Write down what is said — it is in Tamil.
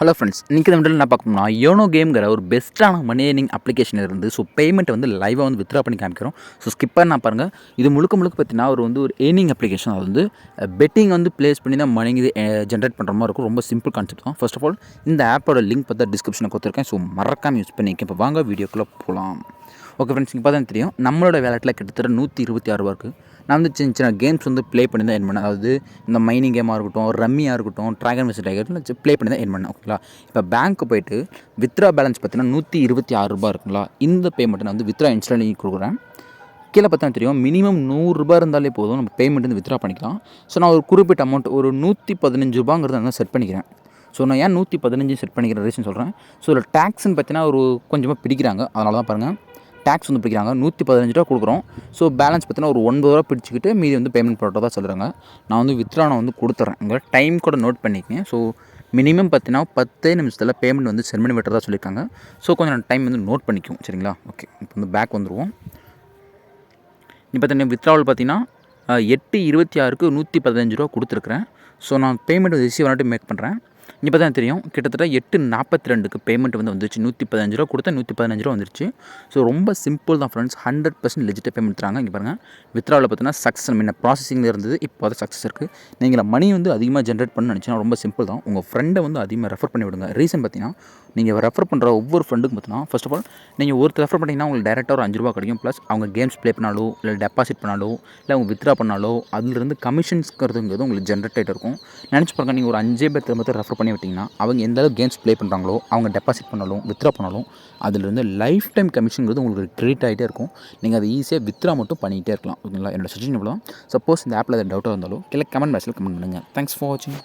ஹலோ ஃப்ரெண்ட்ஸ், இன்றைக்கி இந்த வீடியோவில் என்ன பார்க்கணும்னா யோனோ கேம்ங்கிற ஒரு பெஸ்ட்டான மணி ஏர்னிங் அப்ளிகேஷன் இருந்து பேமெண்ட் லைவாக வித்ரா பண்ணி காமிக்கிறோம். ஸ்கிப் பண்ணா பாருங்கள். இது முழுக்க பார்த்தீங்கன்னா ஒரு ஏர்னிங் அப்ளிகேஷன். அது பெட்டிங் ப்ளேஸ் பண்ணி தான் மணி ஜென்ரேட் பண்ணுற மாதிரி இருக்கும். ரொம்ப சிம்பிள் கான்செப்ட் தான். ஃபர்ஸ்ட் ஆஃப் ஆல் இந்த ஆப்போட லிங்க் பார்த்தா டிஸ்கிரிப்ஷனில் கொடுத்துருக்கேன். ஸோ மறக்காமல் யூஸ் பண்ணிக்க. இப்போ வாங்க வீடியோக்குள்ளே போகலாம். ஓகே ஃப்ரெண்ட்ஸ், இங்கே பார்த்தா தெரியும் நம்மளோட வேலெட்டில் கிட்டத்தட்ட 126 இருக்குது. நான் சின்ன சின்ன கேம்ஸ் ப்ளே பண்ணி தான் என் பண்ணேன். அதாவது இந்த மைனிங் கேமாக இருக்கட்டும், ரம்மியாக இருக்கட்டும், ட்ராகன் வெஸ்ட் டைகர் ப்ளே பண்ணி தான் என் பண்ணேன். ஓகேங்களா? இப்போ பேங்க்கு போய்ட்டு வித்ரா பேலன்ஸ் பார்த்தீங்கன்னா ₹126 இருக்குங்களா. இந்த பேமெண்ட்டை நான் வித்ரா இன்ஸ்டன்ட்லி கொடுக்குறேன். கீழே பார்த்தா தெரியும் மினிமம் ₹100 இருந்தாலே போதும், நம்ம பேமெண்ட் வித்ரா பண்ணிக்கலாம். ஸோ நான் ஒரு குறிப்பிட்ட அமௌண்ட் ஒரு ₹115 நான் செட் பண்ணிக்கிறேன். ஸோ நான் ஏன் 115 செட் பண்ணிக்கிற ரீசன் சொல்கிறேன். ஸோ இதில் டேக்ஸ்ன்னு பார்த்தீங்கன்னா ஒரு கொஞ்சமாக பிடிக்கிறாங்க. அதனால தான் பாருங்கள், டேக்ஸ் பிடிக்கிறாங்க. ₹115 கொடுக்குறோம். ஸோ பேலன்ஸ் பார்த்தீங்கன்னா ஒரு ₹9 பிடிச்சிக்கிட்டு மீதி பேமெண்ட் போட்டதாக சொல்கிறாங்க. நான் வித்ரா நான் கொடுத்துட்றேன். உங்கள் டைம் கூட நோட் பண்ணிக்கங்க. ஸோ மினிமம் பார்த்தீங்கன்னா 10 நிமிஷத்தில் பேமெண்ட் சென்ட் பண்ணி விட்டுறதா சொல்லியிருக்காங்க. ஸோ கொஞ்சம் நான் டைம் நோட் பண்ணிக்கும். சரிங்களா? ஓகே, இப்போ பேக் வந்துடுவோம். இப்போ பார்த்தீங்கன்னா வித்ராவல் பார்த்தீங்கன்னா 8/26க்கு ₹115 கொடுத்துருக்குறேன். ஸோ நான் பேமெண்ட் ரிசீவ் ஆகிட்டு மேக் பண்ணுறேன். இப்போ தான் தெரியும் கிட்டத்தட்ட 8:42க்கு பேமெண்ட் வந்துருச்சு. ₹115 கொடுத்தா ₹115 வந்துருச்சு. ஸோ ரொம்ப சிம்பிள் தான் ஃப்ரெண்ட்ஸ். 100% லெஜிட்டாக பேமெண்ட் தராங்க. இங்கே பாருங்கள், வித்ராவில் பார்த்தீங்கன்னா சக்ஸஸ் முன்ன ப்ராசஸிங்கில் இருந்தது, இப்போ அது சக்ஸஸ் இருக்குது. நீங்கள் மணி அதிகமாக ஜென்ரேட் பண்ணணும்னு நினச்சிங்கன்னா ரொம்ப சிம்பிள் தான். உங்கள் ஃப்ரெண்டை அதிகமாக ரெஃபர் பண்ணி விடுங்க. ரீசன் பார்த்தீங்கன்னா, நீங்கள் ரெஃபர் பண்ணுற ஒவ்வொரு ஃப்ரெண்டுக்கும் பார்த்தீங்கன்னா ஃபர்ஸ்ட் ஆஃப் ஆல் நீங்கள் ஒருத்தர் ரெஃபர் பண்ணிங்கன்னா உங்களுக்கு டேரெக்டாக ஒரு ₹5 கிடைக்கும். ப்ளஸ் அவங்க கேம்ஸ் ப்ளே பண்ணாலோ, இல்லை டெபாசிட் பண்ணாலோ, இல்லை அவங்க வித்ரா பண்ணாலோ அதிலிருந்து கமிஷன்ஸ்ங்கிறது உங்களுக்கு ஜென்ரேட் ஆகிட்டு இருக்கும். நினச்சி பாருங்கள், நீங்கள் ஒரு 5 பேர் திரும்ப ரெஃபர் பண்ணி விட்டிங்கன்னா அவங்க எந்த அளவுக்கு கேம்ஸ் ப்ளே பண்ணுறாங்களோ, அவங்க டெபாசிட் பண்ணாலும் வித்ரா பண்ணாலும் அதிலிருந்து லைஃப் டைம் கமிஷன்ங்கிறது உங்களுக்கு கிரெடிட் ஆகிட்டே இருக்கும். நீங்கள் அதை ஈஸியாக வித்ரா மட்டும் பண்ணிகிட்டே இருக்கலாம். ஓகேங்களா? என்னோட சஜஷன் இவ்வளோ தான். சப்போஸ் இந்த ஆப்பில் ஏதாவது டவுட்டாக இருந்தாலும் கீழே கமெண்ட் பாக்ஸில் கமெண்ட் பண்ணுங்கள். தேங்க்ஸ் ஃபார் வாட்சிங்.